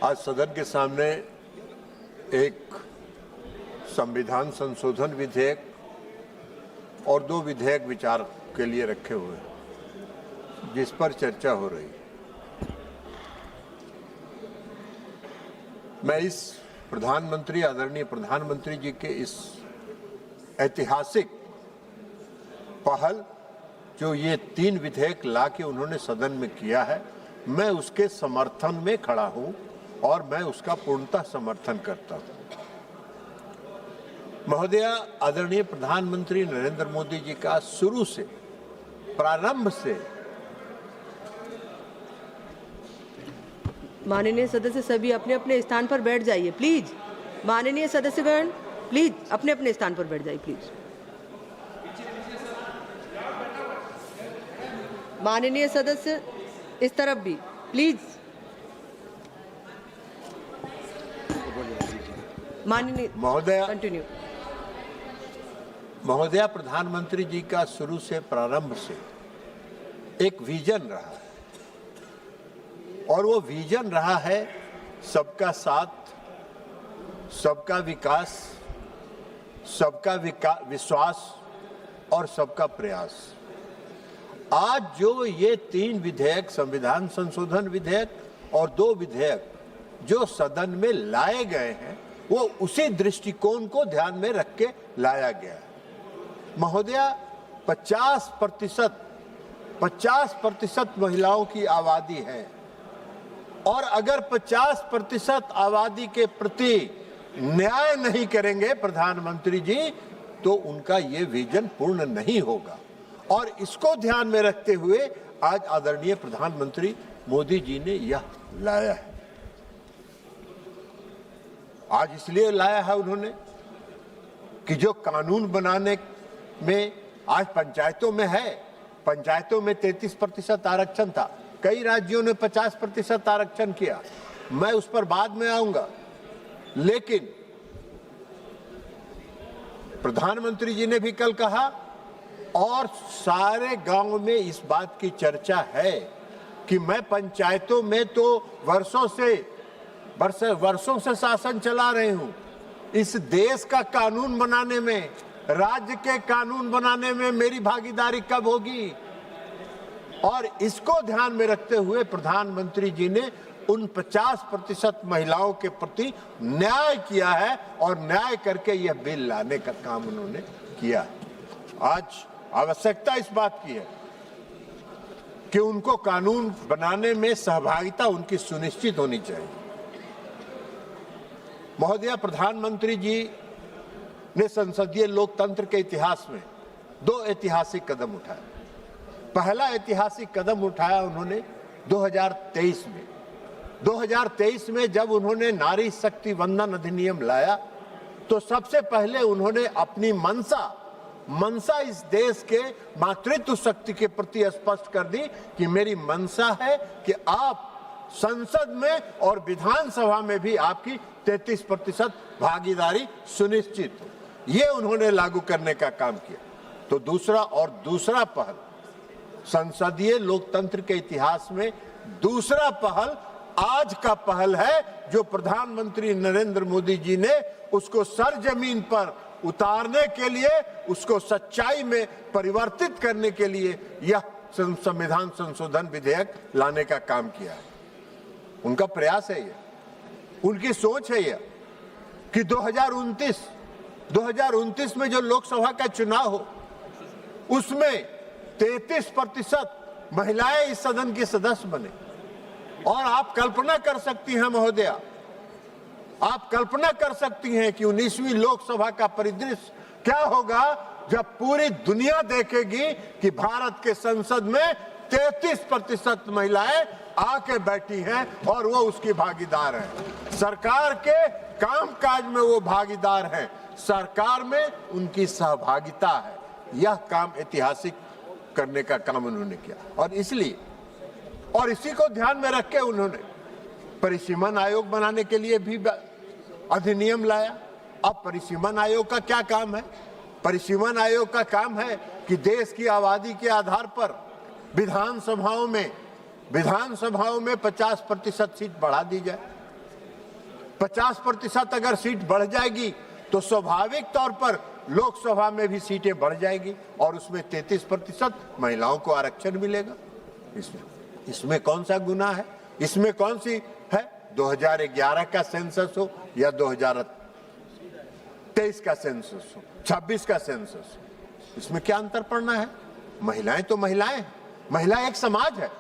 आज सदन के सामने एक संविधान संशोधन विधेयक और 2 विधेयक विचार के लिए रखे हुए हैं, जिस पर चर्चा हो रही है। मैं इस आदरणीय प्रधानमंत्री जी के इस ऐतिहासिक पहल जो ये 3 विधेयक लाके उन्होंने सदन में किया है, मैं उसके समर्थन में खड़ा हूं और मैं उसका पूर्णतः समर्थन करता हूं। महोदय, आदरणीय प्रधानमंत्री नरेंद्र मोदी जी का शुरू से, प्रारंभ से, माननीय सदस्य सभी अपने अपने स्थान पर बैठ जाइए प्लीज। माननीय सदस्यगण प्लीज अपने अपने स्थान पर बैठ जाइए प्लीज। माननीय सदस्य इस तरफ भी प्लीज। माननीय महोदय, कंटिन्यू। महोदया, प्रधानमंत्री जी का शुरू से, प्रारंभ से एक विजन रहा है और वो विजन रहा है सबका साथ, सबका विकास, सबका विश्वास और सबका प्रयास। आज जो ये 3 विधेयक, संविधान संशोधन विधेयक और 2 विधेयक जो सदन में लाए गए हैं, वो उसी दृष्टिकोण को ध्यान में रख के लाया गया है। महोदया, 50% महिलाओं की आबादी है और अगर 50% आबादी के प्रति न्याय नहीं करेंगे प्रधानमंत्री जी, तो उनका ये विजन पूर्ण नहीं होगा। और इसको ध्यान में रखते हुए आज आदरणीय प्रधानमंत्री मोदी जी ने यह लाया है। आज इसलिए लाया है उन्होंने कि जो कानून बनाने में आज पंचायतों में है, पंचायतों में 33% आरक्षण था, कई राज्यों ने 50% आरक्षण किया, मैं उस पर बाद में आऊंगा। लेकिन प्रधानमंत्री जी ने भी कल कहा और सारे गांव में इस बात की चर्चा है कि मैं पंचायतों में तो वर्षों से शासन चला रही हूं। इस देश का कानून बनाने में, राज्य के कानून बनाने में मेरी भागीदारी कब होगी? और इसको ध्यान में रखते हुए प्रधानमंत्री जी ने उन 50% महिलाओं के प्रति न्याय किया है और न्याय करके यह बिल लाने का काम उन्होंने किया। आज आवश्यकता इस बात की है कि उनको कानून बनाने में सहभागिता उनकी सुनिश्चित होनी चाहिए। महोदया, प्रधानमंत्री जी ने संसदीय लोकतंत्र के इतिहास में 2 ऐतिहासिक कदम उठाए। पहला ऐतिहासिक कदम उठाया उन्होंने 2023 में। 2023 में जब उन्होंने नारी शक्ति वंदन अधिनियम लाया, तो सबसे पहले उन्होंने अपनी मनसा इस देश के मातृत्व शक्ति के प्रति स्पष्ट कर दी कि मेरी मनसा है कि आप संसद में और विधानसभा में भी आपकी 33% भागीदारी सुनिश्चित हो। ये उन्होंने लागू करने का काम किया। तो दूसरा पहल, संसदीय लोकतंत्र के इतिहास में दूसरा पहल आज का पहल है, जो प्रधानमंत्री नरेंद्र मोदी जी ने उसको सरजमीन पर उतारने के लिए, उसको सच्चाई में परिवर्तित करने के लिए यह संविधान संशोधन विधेयक लाने का काम किया है। उनका प्रयास है, ये उनकी सोच है यह कि 2029 में जो लोकसभा का चुनाव हो, उसमें 33% महिलाएं इस सदन के सदस्य बने। और आप कल्पना कर सकती हैं महोदया, आप कल्पना कर सकती हैं कि 19वीं लोकसभा का परिदृश्य क्या होगा जब पूरी दुनिया देखेगी कि भारत के संसद में 33% महिलाएं आके बैठी हैं और वो उसकी भागीदार हैं। सरकार के कामकाज में वो भागीदार हैं, सरकार में उनकी सहभागिता है। यह काम ऐतिहासिक करने का काम उन्होंने किया और इसी को ध्यान में रख के उन्होंने परिसीमन आयोग बनाने के लिए भी अधिनियम लाया। अब परिसीमन आयोग का क्या काम है? परिसीमन आयोग का काम है कि देश की आबादी के आधार पर विधानसभाओं में 50% सीट बढ़ा दी जाए। 50% अगर सीट बढ़ जाएगी तो स्वाभाविक तौर पर लोकसभा में भी सीटें बढ़ जाएगी और उसमें 33% महिलाओं को आरक्षण मिलेगा। इसमें कौन सा गुनाह है? इसमें कौन सी है? 2011 का सेंसस हो या 2023 का सेंसस हो, 26 का सेंसस हो, इसमें क्या अंतर पड़ना है? महिलाएं तो महिलाएं, महिला एक समाज है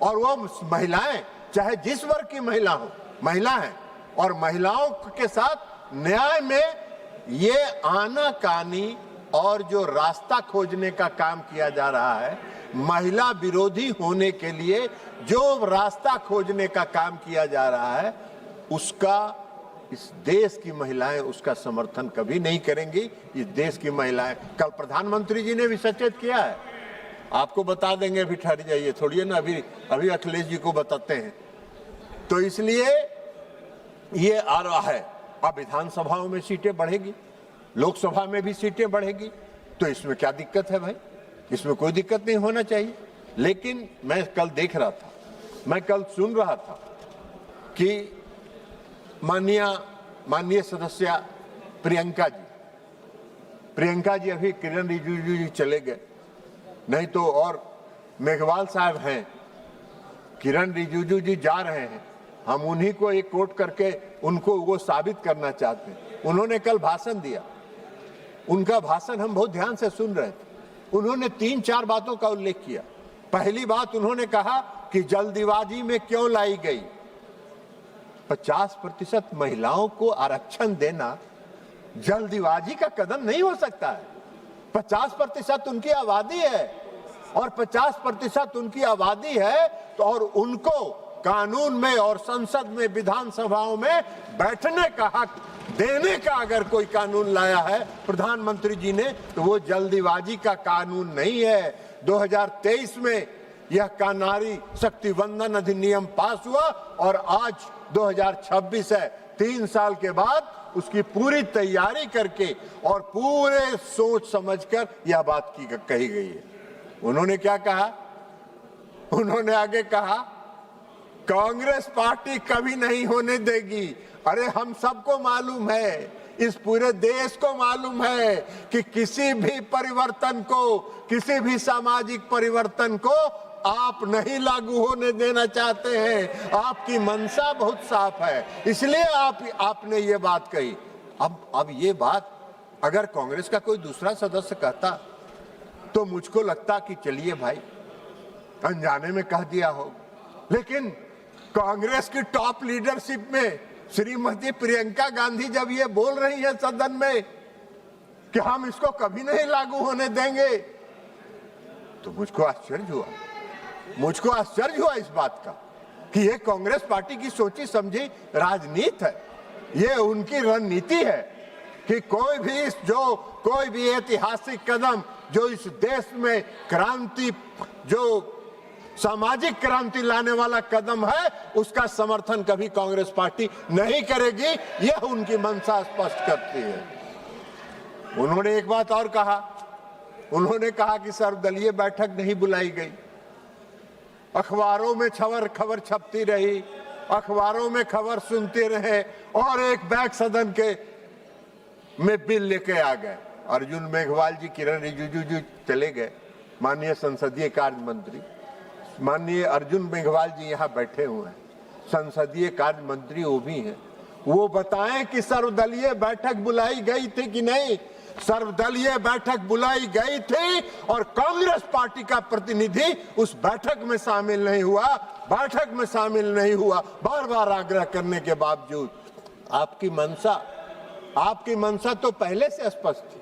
और वो महिलाएं चाहे जिस वर्ग की महिला हो, महिला है। और महिलाओं के साथ न्याय में ये आनाकानी और जो रास्ता खोजने का काम किया जा रहा है, महिला विरोधी होने के लिए जो रास्ता खोजने का काम किया जा रहा है, उसका इस देश की महिलाएं उसका समर्थन कभी नहीं करेंगी। इस देश की महिलाएं, कल प्रधानमंत्री जी ने भी सचेत किया है, आपको बता देंगे, अभी ठहर जाइए थोड़ी ना, अभी अखिलेश जी को बताते हैं। तो इसलिए ये आ रहा है, अब विधानसभाओं में सीटें बढ़ेगी, लोकसभा में भी सीटें बढ़ेगी, तो इसमें क्या दिक्कत है भाई? इसमें कोई दिक्कत नहीं होना चाहिए। लेकिन मैं कल देख रहा था, मैं कल सुन रहा था कि माननीय सदस्य प्रियंका जी अभी किरण रिजिजू जी चले गए, नहीं तो और मेघवाल साहब हैं, किरण रिजिजू जी जा रहे हैं, हम उन्हीं को एक कोट करके उनको वो साबित करना चाहते हैं। उन्होंने कल भाषण दिया, उनका भाषण हम बहुत ध्यान से सुन रहे थे। उन्होंने 3-4 बातों का उल्लेख किया। पहली बात उन्होंने कहा कि जल्दीबाजी में क्यों लाई गई। 50% महिलाओं को आरक्षण देना जल्दीबाजी का कदम नहीं हो सकता है। 50% उनकी आबादी है और 50% उनकी आबादी है तो और उनको कानून में और संसद में, विधानसभाओं में बैठने का हक देने का अगर कोई कानून लाया है प्रधानमंत्री जी ने, तो वो जल्दीबाजी का कानून नहीं है। 2023 में यह नारी शक्ति वंदन अधिनियम पास हुआ और आज 2026 है। 3 साल के बाद उसकी पूरी तैयारी करके और पूरे सोच समझकर यह बात कही गई है। उन्होंने क्या कहा? उन्होंने आगे कहा कांग्रेस पार्टी कभी नहीं होने देगी। अरे हम सबको मालूम है, इस पूरे देश को मालूम है कि किसी भी परिवर्तन को, किसी भी सामाजिक परिवर्तन को आप नहीं लागू होने देना चाहते हैं। आपकी मंशा बहुत साफ है, इसलिए आपने ये बात कही। अब ये बात अगर कांग्रेस का कोई दूसरा सदस्य कहता तो मुझको लगता कि चलिए भाई अनजाने में कह दिया हो, लेकिन कांग्रेस की टॉप लीडरशिप में श्रीमती प्रियंका गांधी जब ये बोल रही है सदन में कि हम इसको कभी नहीं लागू होने देंगे, तो मुझको आश्चर्य हुआ इस बात का कि ये कांग्रेस पार्टी की सोची समझी राजनीति है। ये उनकी रणनीति है कि कोई भी ऐतिहासिक कदम जो इस देश में क्रांति, जो सामाजिक क्रांति लाने वाला कदम है, उसका समर्थन कभी कांग्रेस पार्टी नहीं करेगी। यह उनकी मंशा स्पष्ट करती है। उन्होंने एक बात और कहा, उन्होंने कहा कि सर्वदलीय बैठक नहीं बुलाई गई। अखबारों में खबर छपती रही, अखबारों में खबर सुनते रहे और एक बैग सदन के में बिल लेके आ गए। अर्जुन मेघवाल जी, किरण रिजिजू जी चले गए, माननीय संसदीय कार्य मंत्री माननीय अर्जुन मेघवाल जी यहाँ बैठे हुए हैं, संसदीय कार्य मंत्री वो भी हैं। वो बताएं कि सर्वदलीय बैठक बुलाई गई थी कि नहीं। सर्वदलीय बैठक बुलाई गई थी और कांग्रेस पार्टी का प्रतिनिधि उस बैठक में शामिल नहीं हुआ, बार बार आग्रह करने के बावजूद। आपकी मंशा तो पहले से स्पष्ट थी,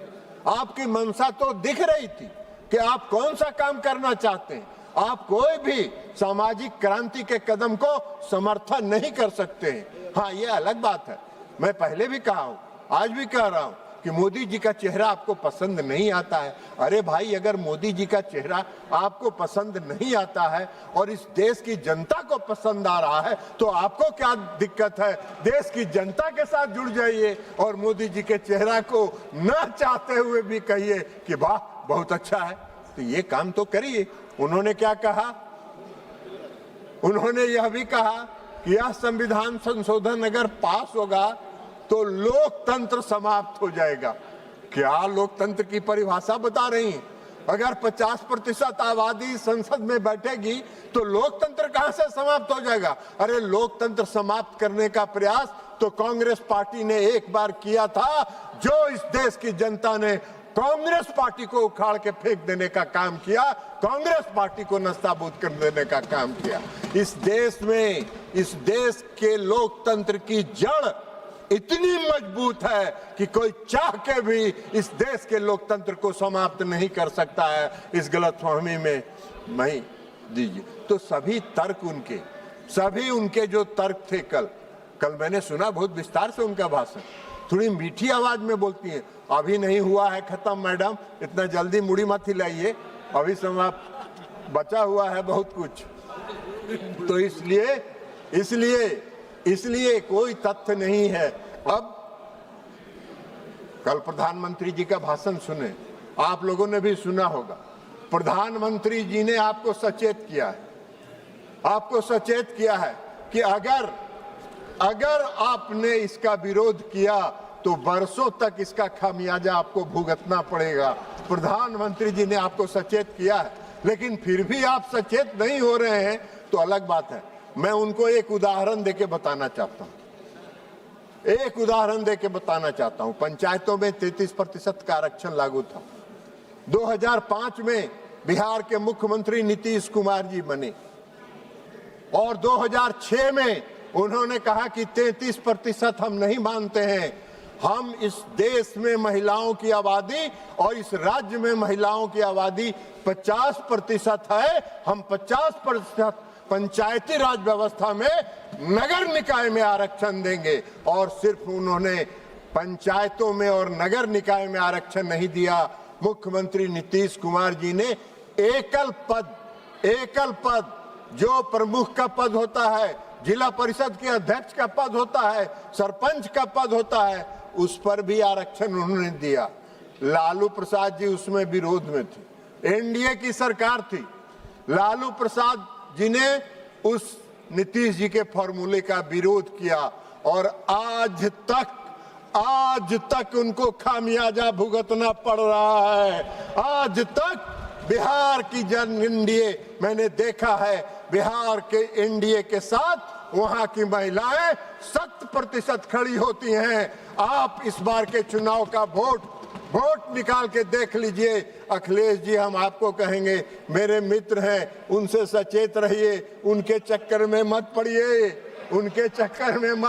आपकी मंशा तो दिख रही थी कि आप कौन सा काम करना चाहते हैं। आप कोई भी सामाजिक क्रांति के कदम को समर्थन नहीं कर सकते हैं। हाँ, ये अलग बात है, मैं पहले भी कहा हूं, आज भी कह रहा हूं कि मोदी जी का चेहरा आपको पसंद नहीं आता है। अरे भाई, अगर मोदी जी का चेहरा आपको पसंद नहीं आता है और इस देश की जनता को पसंद आ रहा है, तो आपको क्या दिक्कत है? देश की जनता के साथ जुड़ जाइए और मोदी जी के चेहरा को न चाहते हुए भी कहिए कि वाह बहुत अच्छा है। तो ये काम तो करिए। उन्होंने क्या कहा? उन्होंने यह भी कहा कि यह संविधान संशोधन अगर पास होगा तो लोकतंत्र समाप्त हो जाएगा। क्या लोकतंत्र की परिभाषा बता रही हैं? अगर 50% आबादी संसद में बैठेगी तो लोकतंत्र कहां से समाप्त हो जाएगा? अरे लोकतंत्र समाप्त करने का प्रयास तो कांग्रेस पार्टी ने एक बार किया था, जो इस देश की जनता ने कांग्रेस पार्टी को उखाड़ के फेंक देने का काम किया, कांग्रेस पार्टी को नस्ताबूद कर देने का काम किया। इस देश में, इस देश के लोकतंत्र की जड़ इतनी मजबूत है कि कोई चाह के भी इस देश के लोकतंत्र को समाप्त नहीं कर सकता है। इस गलतफहमी में नहीं दीजिए। तो सभी तर्क उनके जो तर्क थे, कल मैंने सुना बहुत विस्तार से उनका भाषण, थोड़ी मीठी आवाज में बोलती हैं। अभी नहीं हुआ है खत्म मैडम, इतना जल्दी मुड़ी मत हिलाइए, अभी समाप्त बचा हुआ है बहुत कुछ। तो इसलिए कोई तथ्य नहीं है। अब कल प्रधानमंत्री जी का भाषण सुने, आप लोगों ने भी सुना होगा। प्रधानमंत्री जी ने आपको सचेत किया है कि अगर आपने इसका विरोध किया तो बरसों तक इसका खामियाजा आपको भुगतना पड़ेगा। प्रधानमंत्री जी ने आपको सचेत किया है, लेकिन फिर भी आप सचेत नहीं हो रहे हैं तो अलग बात है। मैं उनको एक उदाहरण देके बताना चाहता हूं। पंचायतों में 33% का आरक्षण लागू था। 2005 में बिहार के मुख्यमंत्री नीतीश कुमार जी बने और 2006 में उन्होंने कहा कि 33% हम नहीं मानते हैं। हम इस देश में महिलाओं की आबादी और इस राज्य में महिलाओं की आबादी 50% है। हम 50% पंचायती राज व्यवस्था में नगर निकाय में आरक्षण देंगे। और सिर्फ उन्होंने पंचायतों में और नगर निकाय में आरक्षण नहीं दिया, मुख्यमंत्री नीतीश कुमार जी ने एकल पद जो प्रमुख का पद होता है, जिला परिषद के अध्यक्ष का पद होता है, सरपंच का पद होता है, उस पर भी आरक्षण उन्होंने दिया। लालू प्रसाद जी उसमें विरोध में थे, एनडीए की सरकार थी। लालू प्रसाद जी ने उस नीतीश जी के फॉर्मूले का विरोध किया और आज तक उनको खामियाजा भुगतना पड़ रहा है। आज तक बिहार की जन एनडीए, मैंने देखा है बिहार के एनडीए के साथ वहां की महिलाएं 100% खड़ी होती हैं। आप इस बार के चुनाव का वोट निकाल के देख लीजिए। अखिलेश जी, हम आपको कहेंगे, मेरे मित्र हैं, उनसे सचेत रहिए, उनके चक्कर में मत पड़िए, उनके चक्कर में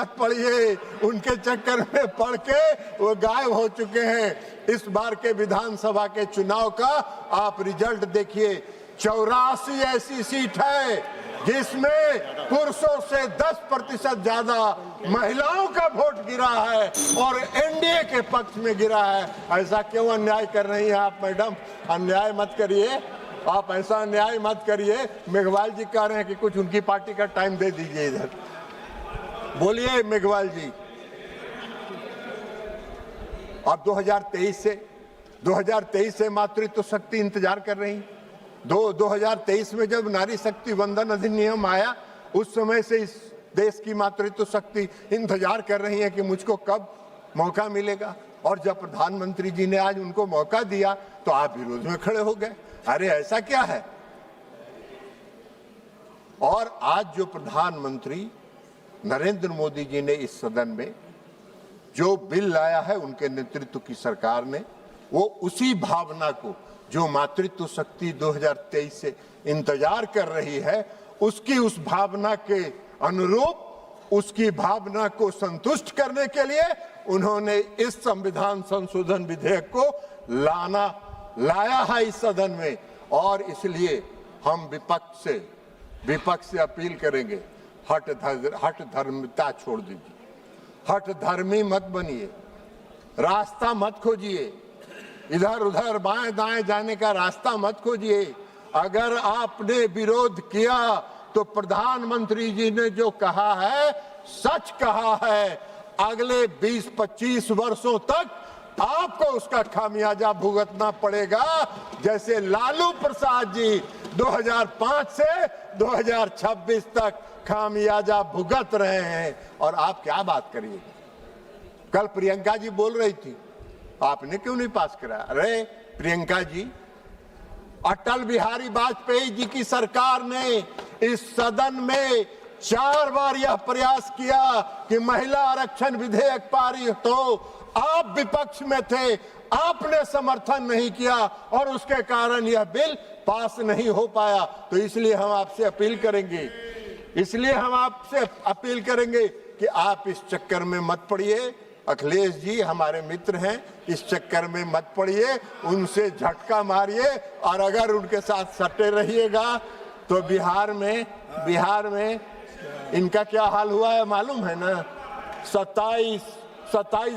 पड़ के वो गायब हो चुके हैं। इस बार के विधानसभा के चुनाव का आप रिजल्ट देखिए। 84 ऐसी सीट है जिसमें पुरुषों से 10% ज्यादा महिलाओं का वोट गिरा है और एनडीए के पक्ष में गिरा है। ऐसा क्यों अन्याय कर रही हैं आप मैडम? अन्याय मत करिए, आप ऐसा अन्याय मत करिए। मेघवाल जी कह रहे हैं कि कुछ उनकी पार्टी का टाइम दे दीजिए इधर। बोलिए मेघवाल जी। अब 2023 से मातृत्व शक्ति इंतजार कर रही। 2023 में जब नारी शक्ति वंदन अधिनियम आया, उस समय से इस देश की मातृत्व शक्ति इंतजार कर रही है कि मुझको कब मौका मिलेगा। और जब प्रधानमंत्री जी ने आज उनको मौका दिया तो आप विरोध में खड़े हो गए। अरे ऐसा क्या है? और आज जो प्रधानमंत्री नरेंद्र मोदी जी ने इस सदन में जो बिल लाया है उनके नेतृत्व की सरकार ने, वो उसी भावना को जो मातृत्व शक्ति 2023 से इंतजार कर रही है, उसकी उस भावना के अनुरूप, उसकी भावना को संतुष्ट करने के लिए उन्होंने इस संविधान संशोधन विधेयक को लाया है इस सदन में। और इसलिए हम विपक्ष से अपील करेंगे, हठ धर्मिता छोड़ दीजिए, हठ धर्मी मत बनिए, रास्ता मत खोजिए, इधर उधर बाएं दाएं जाने का रास्ता मत खोजिए। अगर आपने विरोध किया तो प्रधानमंत्री जी ने जो कहा है सच कहा है। अगले 20-25 वर्षों तक आपको उसका खामियाजा भुगतना पड़ेगा। जैसे लालू प्रसाद जी 2005 से 2026 तक खामियाजा भुगत रहे हैं और आप क्या बात करिए। कल प्रियंका जी बोल रही थी, आपने क्यों नहीं पास कराया? अरे प्रियंका जी, अटल बिहारी वाजपेयी जी की सरकार ने इस सदन में 4 बार यह प्रयास किया कि महिला आरक्षण विधेयक पारित हो। आप विपक्ष में थे, आपने समर्थन नहीं किया और उसके कारण यह बिल पास नहीं हो पाया। तो इसलिए हम आपसे अपील करेंगे कि आप इस चक्कर में मत पड़िए। अखिलेश जी हमारे मित्र हैं, इस चक्कर में मत पड़िए, उनसे झटका मारिए और अगर उनके साथ सटे रहिएगा तो बिहार में इनका क्या हाल हुआ है मालूम है ना? 27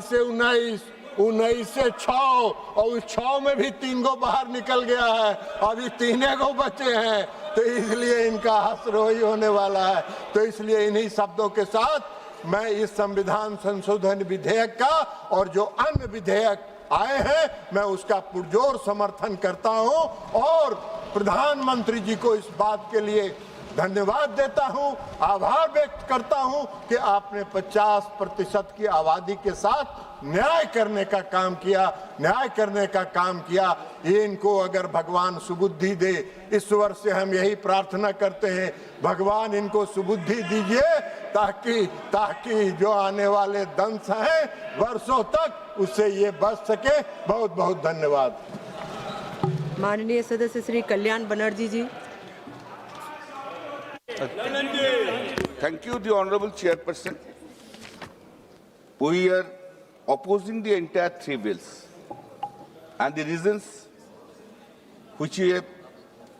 से 19 से 6 और उस 6 में भी 3 गो बाहर निकल गया है, अभी 3 गो बचे हैं। तो इसलिए इनका हसरोई होने वाला है। तो इसलिए इन्हीं शब्दों के साथ मैं इस संविधान संशोधन विधेयक का और जो अन्य विधेयक आए हैं मैं उसका पुरजोर समर्थन करता हूं और प्रधानमंत्री जी को इस बात के लिए धन्यवाद देता हूं, आभार व्यक्त करता हूं कि आपने 50% की आबादी के साथ न्याय करने का काम किया। इनको अगर भगवान सुबुद्धि दे, ईश्वर से हम यही प्रार्थना करते हैं, भगवान इनको सुबुद्धि दीजिए ताकि जो आने वाले दंश हैं वर्षों तक उससे ये बच सके। बहुत बहुत धन्यवाद। माननीय सदस्य श्री कल्याण बनर्जी जी। Thank you, the Honorable Chairperson. We are opposing the entire 3 bills, and the reasons which we have